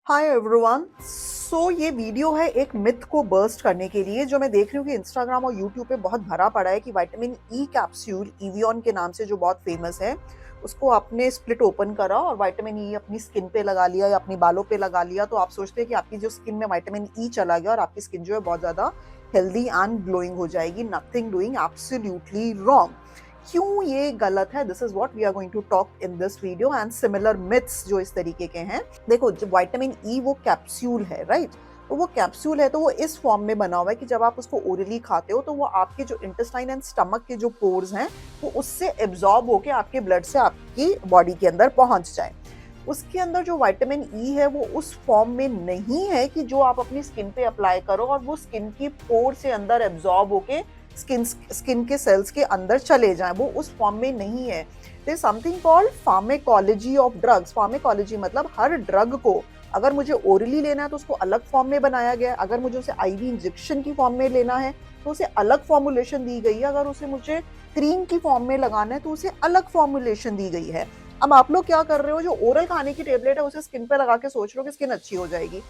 Hi everyone. ये video है एक मिथ को बर्स्ट करने के लिए जो मैं देख रही हूँ कि इंस्टाग्राम और यूट्यूब पे बहुत भरा पड़ा है कि विटामिन ई कैप्सूल इवियन के नाम से जो बहुत फेमस है उसको आपने स्प्लिट ओपन करा और विटामिन ई अपनी स्किन पे लगा लिया या अपनी बालों पे लगा लिया, तो आप सोचते हैं कि आपकी जो स्किन में विटामिन ई चला गया और आपकी स्किन जो है बहुत ज़्यादा हेल्दी एंड ग्लोइंग हो जाएगी। Nothing doing, absolutely wrong. क्यों ये गलत है? This is what we are going to talk in this video and similar myths जो इस तरीके के हैं। देखो, जो विटामिन ई वो कैप्सूल है, राइट? तो वो कैप्सूल है तो वो इस फॉर्म में बना हुआ है कि जब आप उसको ओरली खाते हो तो वो आपके जो इंटेस्टाइन एंड स्टमक के जो पोर्स हैं वो उससे एब्जॉर्ब होके आपके ब्लड से आपकी बॉडी के अंदर पहुंच जाए। उसके अंदर जो विटामिन ई है वो उस फॉर्म में नहीं है कि जो आप अपनी स्किन पे अप्लाई करो और वो स्किन की पोर से अंदर एब्जॉर्ब होके स्किन के सेल्स के अंदर चले जाएं। वो उस फॉर्म में नहीं है। There is something called pharmacology of drugs. Pharmacology मतलब हर ड्रग को अगर मुझे ओरली लेना है तो उसको अलग फॉर्म में बनाया गया है, अगर मुझे उसे आईवी इंजेक्शन की फॉर्म में लेना है तो उसे अलग फॉर्मुलेशन दी गई है, अगर उसे मुझे क्रीम की फॉर्म में लगाना है तो उसे अलग फॉर्मुलेशन दी गई है। अब आप लोग क्या कर रहे हो, जो ओरल खाने की टेबलेट है उसे स्किन पे लगा के सोच रहे हो कि स्किन अच्छी हो जाएगी।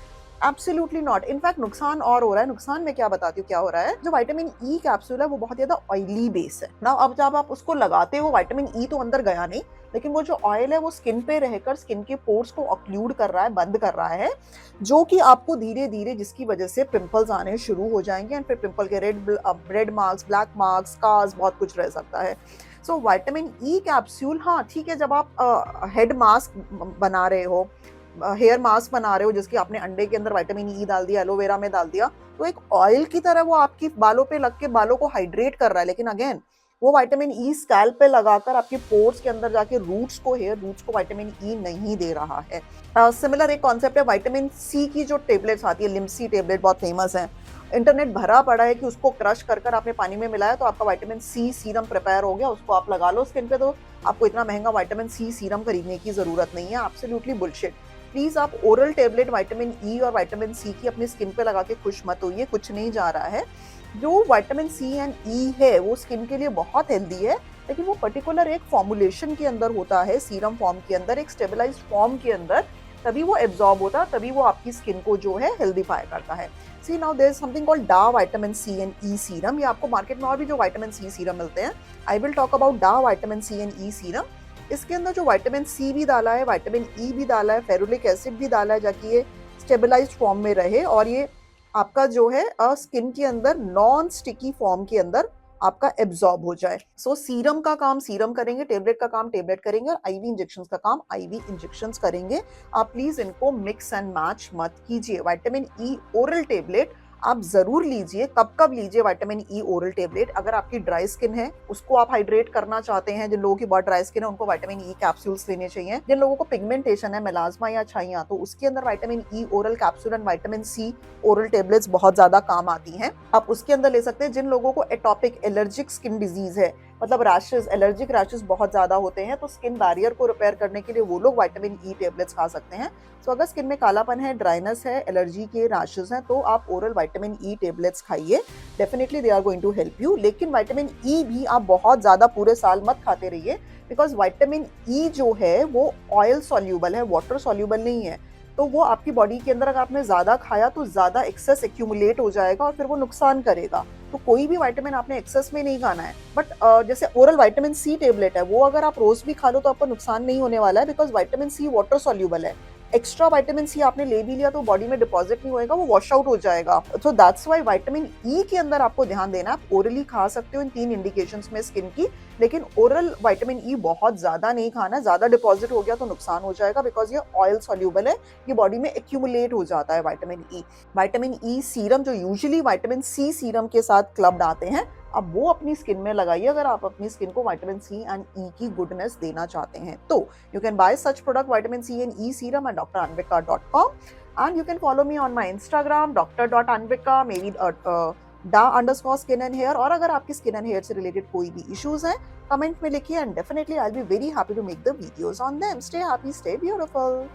Absolutely not. इनफैक्ट नुकसान और हो रहा है। नुकसान मैं क्या बताती हूँ क्या हो रहा है। जो विटामिन ई कैप्सूल है वो बहुत ज्यादा ऑयली बेस है ना। अब जब आप उसको लगाते हो विटामिन ई तो अंदर गया नहीं, लेकिन वो जो ऑयल है वो स्किन पे रहकर स्किन के पोर्स को ऑक्लूड कर रहा है, बंद कर रहा है, जो कि आपको धीरे धीरे जिसकी वजह से पिंपल्स आने शुरू हो जाएंगे एंड फिर पिंपल के red marks, black marks, scars, बहुत कुछ रह सकता है। सो विटामिन ई कैप्सूल, हाँ ठीक है, जब आप हेड मास्क बना रहे हो, हेयर मास्क बना रहे हो जिसकी आपने अंडे के अंदर विटामिन ई डाल दिया, एलोवेरा में डाल दिया, तो एक ऑयल की तरह वो आपकी बालों पे लग के बालों को हाइड्रेट कर रहा है। लेकिन अगेन वो विटामिन ई स्कैल्प पे लगाकर आपके पोर्स के अंदर जाके हेयर रूट्स को विटामिन ई नहीं दे रहा है। सिमिलर एक कॉन्सेप्ट है विटामिन सी की जो टेबलेट्स आती है, लिम्सी टेबलेट बहुत फेमस है। इंटरनेट भरा पड़ा है कि उसको क्रश कर कर आपने पानी में मिलाया तो आपका विटामिन सी सीरम प्रिपेयर हो गया, उसको आप लगा लो स्किन पे, तो आपको इतना महंगा विटामिन सी सीरम खरीदने की जरूरत नहीं है। Absolutely bullshit. प्लीज आप ओरल टेबलेट विटामिन ई और विटामिन सी की अपनी स्किन पे लगा के खुश मत होइए, कुछ नहीं जा रहा है। जो विटामिन सी एंड ई है वो स्किन के लिए बहुत हेल्दी है, लेकिन वो पर्टिकुलर एक फॉर्मुलेशन के अंदर होता है, सीरम फॉर्म के अंदर, एक स्टेबलाइज्ड फॉर्म के अंदर, तभी वो एब्जॉर्ब होता है, तभी वो आपकी स्किन को जो है हेल्दीफाई करता है। See now there is something called the vitamin C and E serum. ये आपको मार्केट में और भी जो विटामिन सी सीरम मिलते हैं। I will talk about the vitamin C and E serum. इसके अंदर जो विटामिन सी भी डाला है, विटामिन ई भी डाला है, फेरुलिक एसिड भी डाला है, ताकि ये स्टेबलाइज्ड फॉर्म में रहे और ये आपका जो है स्किन के अंदर नॉन स्टिकी फॉर्म के अंदर आपका एब्जॉर्ब हो जाए। सीरम का काम सीरम करेंगे, टेबलेट का काम टेबलेट करेंगे और आईवी इंजेक्शन का काम आईवी इंजेक्शन करेंगे। आप प्लीज इनको मिक्स एंड मैच मत कीजिए। विटामिन ई ओरल टेबलेट आप जरूर लीजिए। कब कब लीजिए विटामिन ई ओरल टेबलेट? अगर आपकी ड्राई स्किन है, उसको आप हाइड्रेट करना चाहते हैं, जिन लोगों की बहुत ड्राई स्किन है उनको विटामिन ई कैप्सूल्स लेने चाहिए। जिन लोगों को पिगमेंटेशन है, मेलाज्मा या छाइयां, तो उसके अंदर vitamin E oral capsule and vitamin C oral tablets बहुत ज्यादा काम आती हैं। आप उसके अंदर ले सकते हैं। जिन लोगों को एटॉपिक एलर्जिक स्किन डिजीज है, मतलब रैशेस, एलर्जिक रैशेस बहुत ज्यादा होते हैं, तो स्किन बैरियर को रिपेयर करने के लिए वो लोग विटामिन ई टेबलेट्स खा सकते हैं। अगर स्किन में कालापन है, ड्राइनेस है, एलर्जी के रैशेस हैं, तो आप ओरल विटामिन ई टेबलेट्स खाइए। Definitely they are going to help you. लेकिन विटामिन ई भी आप बहुत ज्यादा पूरे साल मत खाते रहिए, बिकॉज विटामिन ई जो है वो ऑयल सॉल्यूबल है, वाटर सॉल्यूबल नहीं है। तो वो आपकी बॉडी के अंदर अगर आपने ज्यादा खाया तो ज्यादा एक्सेस एक्यूमुलेट हो जाएगा और फिर वो नुकसान करेगा। तो कोई भी विटामिन आपने एक्सेस में नहीं खाना है। बट जैसे ओरल विटामिन सी टेबलेट है, वो अगर आप रोज भी खा लो तो आपको नुकसान नहीं होने वाला है, because vitamin C water soluble है। एक्स्ट्रा विटामिन सी आपने ले भी लिया तो बॉडी में डिपॉजिट नहीं होएगा, वो वॉश आउट हो जाएगा। So that's why vitamin E के अंदर आपको ध्यान देना है। आप ओरली खा सकते हो इन 3 इंडिकेशंस में स्किन की, लेकिन ओरल विटामिन ई बहुत ज्यादा नहीं खाना। ज्यादा डिपॉजिट हो गया तो नुकसान हो जाएगा, बिकॉज ये ऑयल सॉल्यूबल है, ये बॉडी में एक्यूमुलेट हो जाता है vitamin E. Vitamin E serum जो यूजुअली विटामिन सी सीरम के साथ क्लब्ड आते हैं, अब वो अपनी स्किन में लगाइए अगर आप अपनी स्किन को विटामिन सी एंड ई की गुडनेस देना चाहते हैं। तो you can buy such product vitamin C and E serum at dranvika.com, and you can follow me on my Instagram dr.anvika, maybe da_skin and hair। और अगर आपकी स्किन एंड हेयर से related कोई भी इश्यूज हैं, कमेंट में लिखिए and definitely I will be very happy to make the videos on them. Stay happy, stay beautiful.